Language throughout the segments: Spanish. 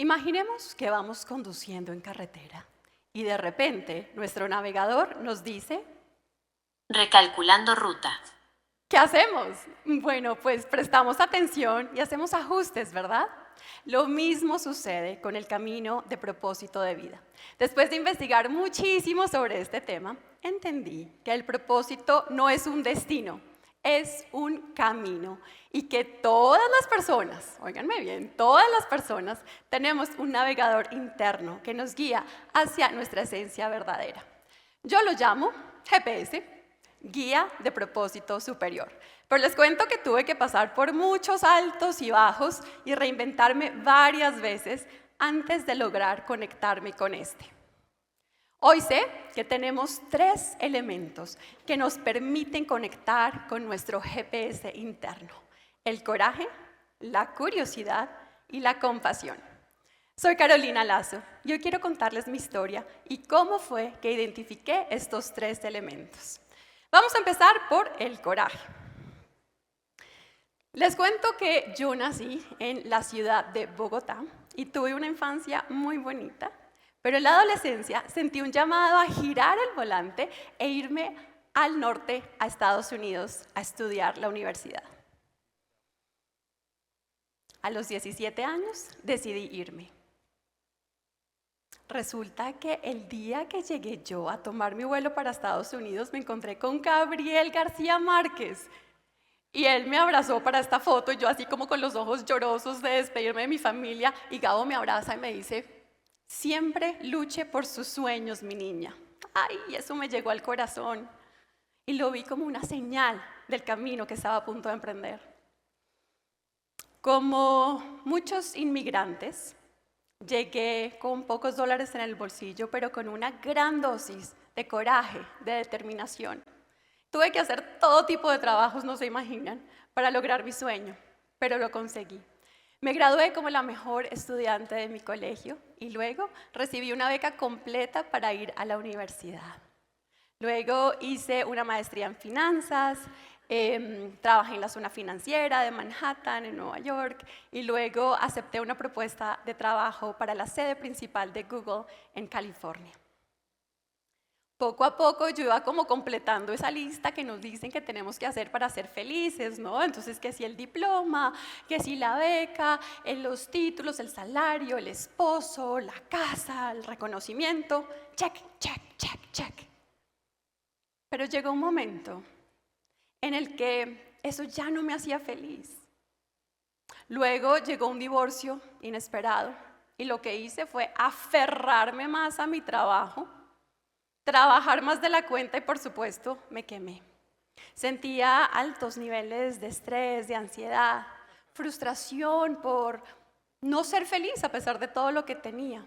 Imaginemos que vamos conduciendo en carretera y de repente nuestro navegador nos dice, Recalculando ruta. ¿qué hacemos? Bueno, pues prestamos atención y hacemos ajustes, ¿verdad? Lo mismo sucede con el camino de propósito de vida. Después de investigar muchísimo sobre este tema, entendí que el propósito no es un destino, es un camino y que todas las personas, óiganme bien, todas las personas tenemos un navegador interno que nos guía hacia nuestra esencia verdadera. Yo lo llamo GPS, Guía de Propósito Superior. Pero les cuento que tuve que pasar por muchos altos y bajos y reinventarme varias veces antes de lograr conectarme con este. Hoy sé que tenemos 3 elementos que nos permiten conectar con nuestro GPS interno: el coraje, la curiosidad y la compasión. Soy Carolina Lazo y hoy quiero contarles mi historia y cómo fue que identifiqué estos 3 elementos. Vamos a empezar por el coraje. Les cuento que yo nací en la ciudad de Bogotá y tuve una infancia muy bonita, pero en la adolescencia sentí un llamado a girar el volante e irme al norte, a Estados Unidos, a estudiar la universidad. A los 17 años decidí irme. Resulta que el día que llegué yo a tomar mi vuelo para Estados Unidos me encontré con Gabriel García Márquez. Y él me abrazó para esta foto, y yo así como con los ojos llorosos de despedirme de mi familia, y Gabo me abraza y me dice, siempre luche por sus sueños, mi niña. Ay, eso me llegó al corazón. Y lo vi como una señal del camino que estaba a punto de emprender. Como muchos inmigrantes, llegué con pocos dólares en el bolsillo, pero con una gran dosis de coraje, de determinación. Tuve que hacer todo tipo de trabajos, no se imaginan, para lograr mi sueño, pero lo conseguí. Me gradué como la mejor estudiante de mi colegio y luego recibí una beca completa para ir a la universidad. Luego hice una maestría en finanzas, trabajé en la zona financiera de Manhattan, en Nueva York, y luego acepté una propuesta de trabajo para la sede principal de Google en California. Poco a poco yo iba como completando esa lista que nos dicen que tenemos que hacer para ser felices, ¿no? Entonces, que si el diploma, que si la beca, los títulos, el salario, el esposo, la casa, el reconocimiento, check, check, check, check. Pero llegó un momento en el que eso ya no me hacía feliz. Luego llegó un divorcio inesperado y lo que hice fue aferrarme más a mi trabajo, trabajar más de la cuenta y por supuesto me quemé. Sentía altos niveles de estrés, de ansiedad, frustración por no ser feliz a pesar de todo lo que tenía.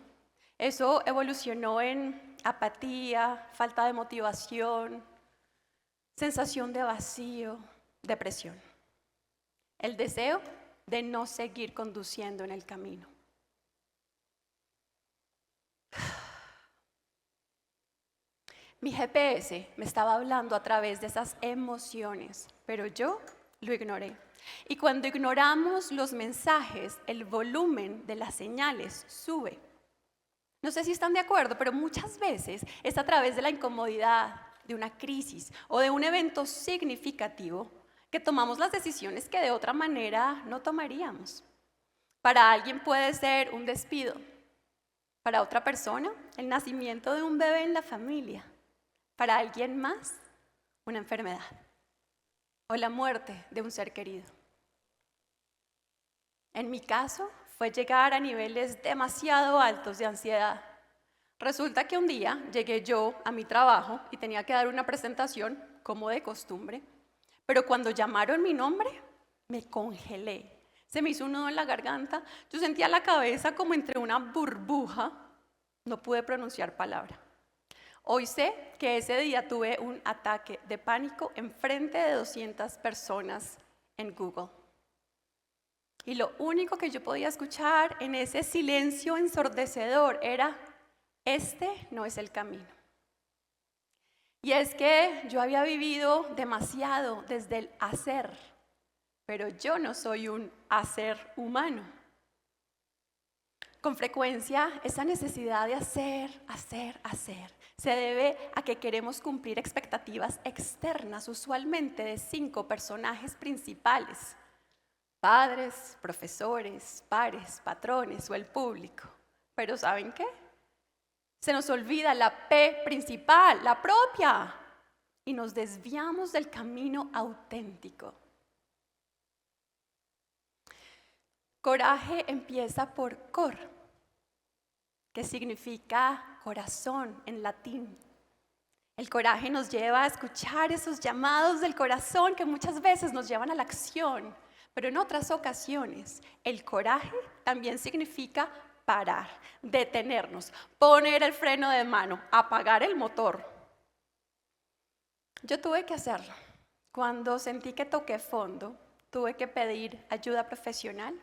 Eso evolucionó en apatía, falta de motivación, sensación de vacío, depresión. El deseo de no seguir conduciendo en el camino. Mi GPS me estaba hablando a través de esas emociones, pero yo lo ignoré. Y cuando ignoramos los mensajes, el volumen de las señales sube. No sé si están de acuerdo, pero muchas veces es a través de la incomodidad, de una crisis o de un evento significativo que tomamos las decisiones que de otra manera no tomaríamos. Para alguien puede ser un despido, para otra persona el nacimiento de un bebé en la familia, para alguien más una enfermedad o la muerte de un ser querido. En mi caso fue llegar a niveles demasiado altos de ansiedad. Resulta que un día llegué yo a mi trabajo y tenía que dar una presentación como de costumbre, pero cuando llamaron mi nombre me congelé. Se me hizo un nudo en la garganta, yo sentía la cabeza como entre una burbuja, no pude pronunciar palabra. Hoy sé que ese día tuve un ataque de pánico en frente de 200 personas en Google. Y lo único que yo podía escuchar en ese silencio ensordecedor era, este no es el camino. Y es que yo había vivido demasiado desde el hacer, pero yo no soy un hacer humano. Con frecuencia, esa necesidad de hacer, se debe a que queremos cumplir expectativas externas, usualmente de 5 personajes principales: padres, profesores, pares, patrones o el público. Pero ¿saben qué? Se nos olvida la P principal, la propia, y nos desviamos del camino auténtico. Coraje empieza por cor, que significa corazón en latín. El coraje nos lleva a escuchar esos llamados del corazón que muchas veces nos llevan a la acción, pero en otras ocasiones el coraje también significa parar, detenernos, poner el freno de mano, apagar el motor. Yo tuve que hacerlo. Cuando sentí que toqué fondo, tuve que pedir ayuda profesional.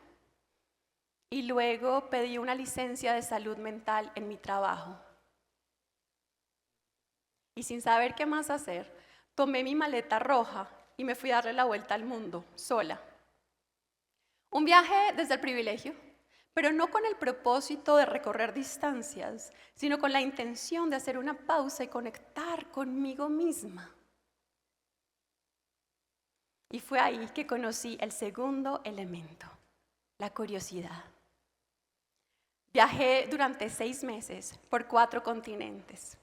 Y luego pedí una licencia de salud mental en mi trabajo. Y sin saber qué más hacer, tomé mi maleta roja y me fui a darle la vuelta al mundo, sola. Un viaje desde el privilegio, pero no con el propósito de recorrer distancias, sino con la intención de hacer una pausa y conectar conmigo misma. Y fue ahí que conocí el segundo elemento, la curiosidad. Viajé durante 6 meses por 4 continentes,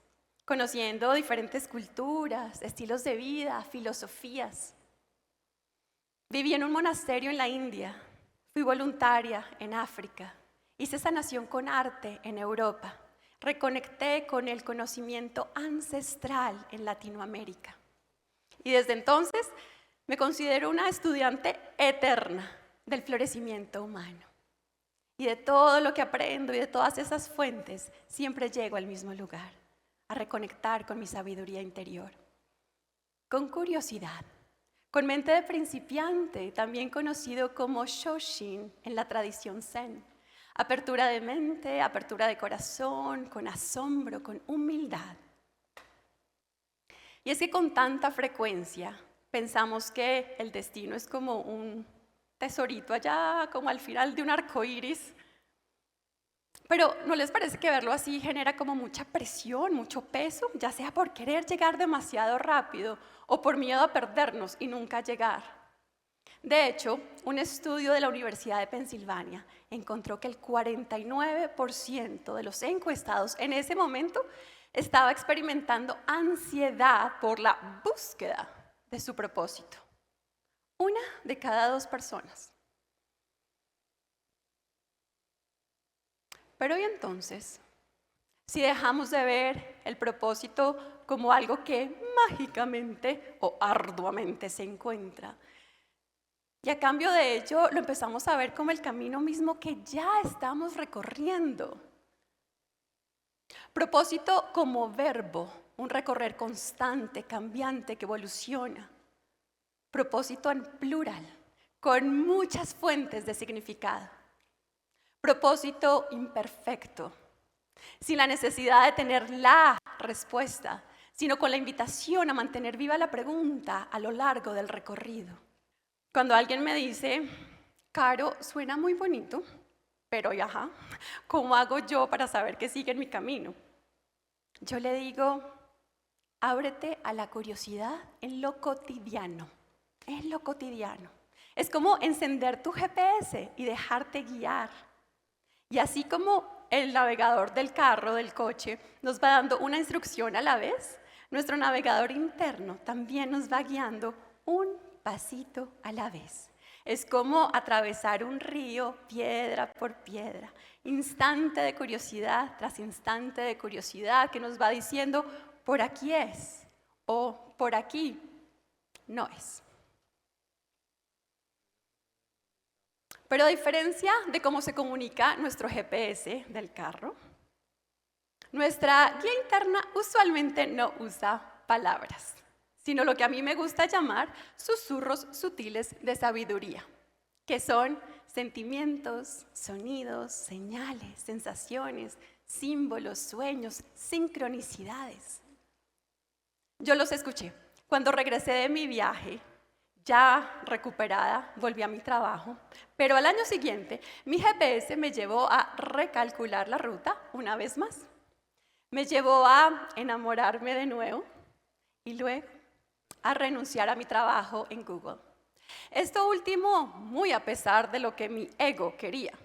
conociendo diferentes culturas, estilos de vida, filosofías. Viví en un monasterio en la India, fui voluntaria en África, hice sanación con arte en Europa, reconecté con el conocimiento ancestral en Latinoamérica. Y desde entonces me considero una estudiante eterna del florecimiento humano. Y de todo lo que aprendo y de todas esas fuentes, siempre llego al mismo lugar, a reconectar con mi sabiduría interior. Con curiosidad, con mente de principiante, también conocido como Shoshin en la tradición Zen. Apertura de mente, apertura de corazón, con asombro, con humildad. Y es que con tanta frecuencia pensamos que el destino es como un tesorito allá, como al final de un arco iris. Pero ¿no les parece que verlo así genera como mucha presión, mucho peso, ya sea por querer llegar demasiado rápido o por miedo a perdernos y nunca llegar? De hecho, un estudio de la Universidad de Pensilvania encontró que el 49% de los encuestados en ese momento estaba experimentando ansiedad por la búsqueda de su propósito. 1 de cada 2 personas. Pero ¿y entonces? Si dejamos de ver el propósito como algo que mágicamente o arduamente se encuentra, y a cambio de ello lo empezamos a ver como el camino mismo que ya estamos recorriendo. Propósito como verbo, un recorrer constante, cambiante, que evoluciona. Propósito en plural, con muchas fuentes de significado. Propósito imperfecto, sin la necesidad de tener la respuesta, sino con la invitación a mantener viva la pregunta a lo largo del recorrido. Cuando alguien me dice, Caro, suena muy bonito, pero ajá, ¿cómo hago yo para saber que sigue en mi camino? Yo le digo, ábrete a la curiosidad en lo cotidiano. En lo cotidiano. Es como encender tu GPS y dejarte guiar. Y así como el navegador del carro, del coche, nos va dando una instrucción a la vez, nuestro navegador interno también nos va guiando un pasito a la vez. Es como atravesar un río piedra por piedra, instante de curiosidad tras instante de curiosidad que nos va diciendo, por aquí es, o por aquí no es. Pero a diferencia de cómo se comunica nuestro GPS del carro, nuestra guía interna usualmente no usa palabras, sino lo que a mí me gusta llamar susurros sutiles de sabiduría, que son sentimientos, sonidos, señales, sensaciones, símbolos, sueños, sincronicidades. Yo los escuché. Cuando regresé de mi viaje, Ya recuperada, volví a mi trabajo, pero al año siguiente mi GPS me llevó a recalcular la ruta una vez más. Me llevó a enamorarme de nuevo y luego a renunciar a mi trabajo en Google. Esto último, muy a pesar de lo que mi ego quería.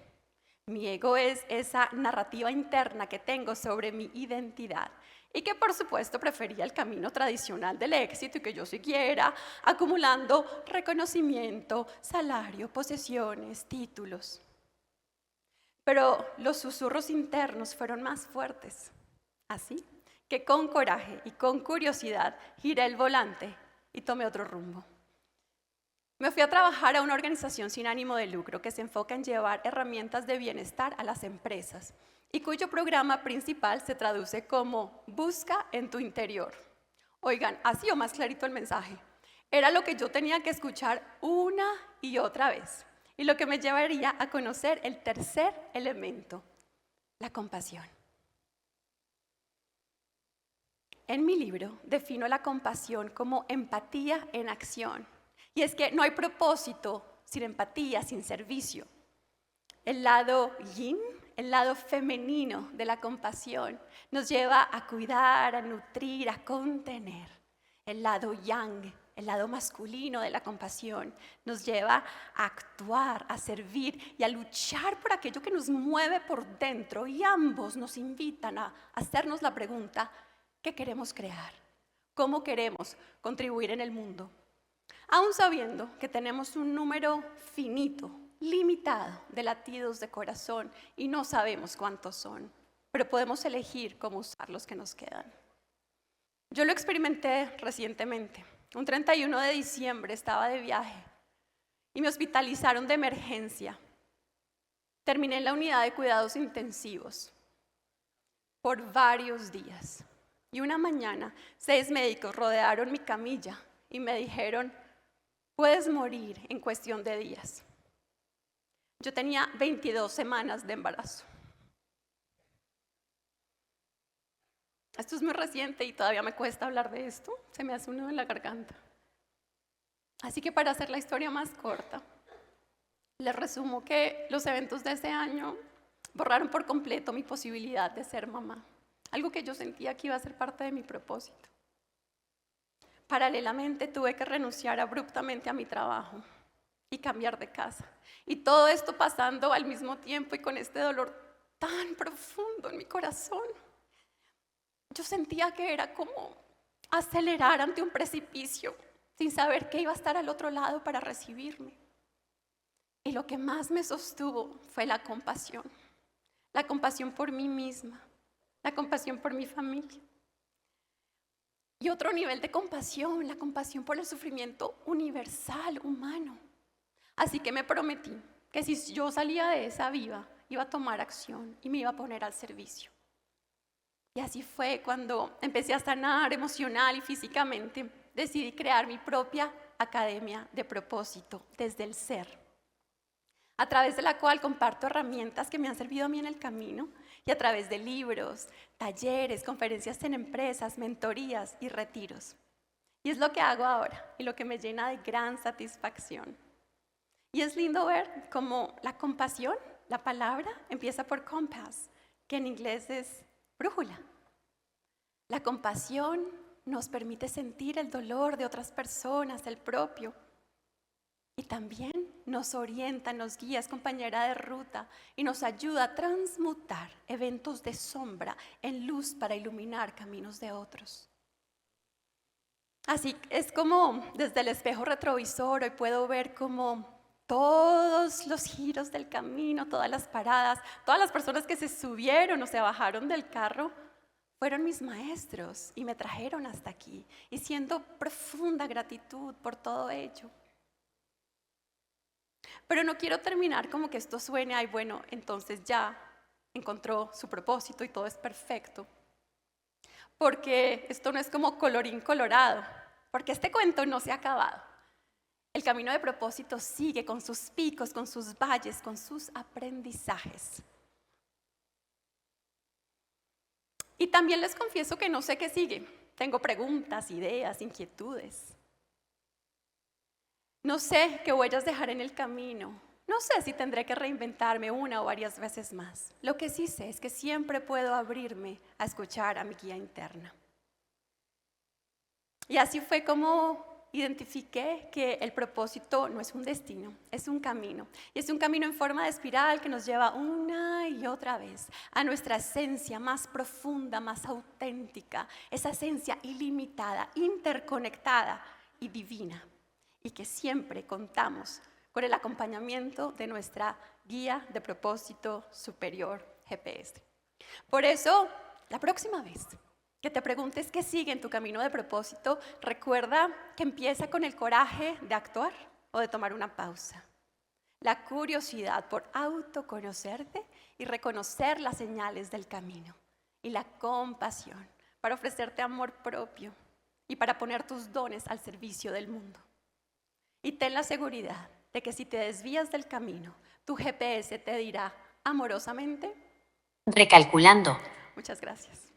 Mi ego es esa narrativa interna que tengo sobre mi identidad y que por supuesto prefería el camino tradicional del éxito y que yo siguiera acumulando reconocimiento, salario, posesiones, títulos. Pero los susurros internos fueron más fuertes. Así que con coraje y con curiosidad giré el volante y tomé otro rumbo. Me fui a trabajar a una organización sin ánimo de lucro que se enfoca en llevar herramientas de bienestar a las empresas y cuyo programa principal se traduce como Busca en tu interior. Oigan, así o más clarito el mensaje. Era lo que yo tenía que escuchar una y otra vez y lo que me llevaría a conocer el tercer elemento, la compasión. En mi libro defino la compasión como empatía en acción. Y es que no hay propósito sin empatía, sin servicio. El lado yin, el lado femenino de la compasión, nos lleva a cuidar, a nutrir, a contener. El lado yang, el lado masculino de la compasión, nos lleva a actuar, a servir y a luchar por aquello que nos mueve por dentro. Y ambos nos invitan a hacernos la pregunta: ¿qué queremos crear? ¿Cómo queremos contribuir en el mundo? Aún sabiendo que tenemos un número finito, limitado de latidos de corazón y no sabemos cuántos son, pero podemos elegir cómo usar los que nos quedan. Yo lo experimenté recientemente. Un 31 de diciembre estaba de viaje y me hospitalizaron de emergencia. Terminé en la unidad de cuidados intensivos por varios días. Y una mañana, 6 médicos rodearon mi camilla y me dijeron: puedes morir en cuestión de días. Yo tenía 22 semanas de embarazo. Esto es muy reciente y todavía me cuesta hablar de esto. Se me hace un nudo en la garganta. Así que para hacer la historia más corta, les resumo que los eventos de ese año borraron por completo mi posibilidad de ser mamá. Algo que yo sentía que iba a ser parte de mi propósito. Paralelamente tuve que renunciar abruptamente a mi trabajo y cambiar de casa. Y todo esto pasando al mismo tiempo y con este dolor tan profundo en mi corazón. Yo sentía que era como acelerar ante un precipicio sin saber que iba a estar al otro lado para recibirme. Y lo que más me sostuvo fue la compasión por mí misma, la compasión por mi familia. Y otro nivel de compasión, la compasión por el sufrimiento universal, humano. Así que me prometí que si yo salía de esa viva, iba a tomar acción y me iba a poner al servicio. Y así fue cuando empecé a sanar emocional y físicamente. Decidí crear mi propia academia de propósito desde el ser, a través de la cual comparto herramientas que me han servido a mí en el camino y a través de libros, talleres, conferencias en empresas, mentorías y retiros. Y es lo que hago ahora y lo que me llena de gran satisfacción. Y es lindo ver cómo la compasión, la palabra, empieza por compass, que en inglés es brújula. La compasión nos permite sentir el dolor de otras personas, el propio. Y también nos orienta, nos guía, es compañera de ruta y nos ayuda a transmutar eventos de sombra en luz para iluminar caminos de otros. Así es como desde el espejo retrovisor hoy puedo ver como todos los giros del camino, todas las paradas, todas las personas que se subieron o se bajaron del carro fueron mis maestros y me trajeron hasta aquí y siento profunda gratitud por todo ello. Pero no quiero terminar como que esto suene, ay bueno, entonces ya encontró su propósito y todo es perfecto. Porque esto no es como colorín colorado, porque este cuento no se ha acabado. El camino de propósito sigue con sus picos, con sus valles, con sus aprendizajes. Y también les confieso que no sé qué sigue. Tengo preguntas, ideas, inquietudes. No sé qué huellas dejar en el camino. No sé si tendré que reinventarme una o varias veces más. Lo que sí sé es que siempre puedo abrirme a escuchar a mi guía interna. Y así fue como identifiqué que el propósito no es un destino, es un camino. Y es un camino en forma de espiral que nos lleva una y otra vez a nuestra esencia más profunda, más auténtica, esa esencia ilimitada, interconectada y divina. Y que siempre contamos con el acompañamiento de nuestra guía de propósito superior GPS. Por eso, la próxima vez que te preguntes qué sigue en tu camino de propósito, recuerda que empieza con el coraje de actuar o de tomar una pausa. La curiosidad por autoconocerte y reconocer las señales del camino. Y la compasión para ofrecerte amor propio y para poner tus dones al servicio del mundo. Y ten la seguridad de que si te desvías del camino, tu GPS te dirá amorosamente: Recalculando. muchas gracias.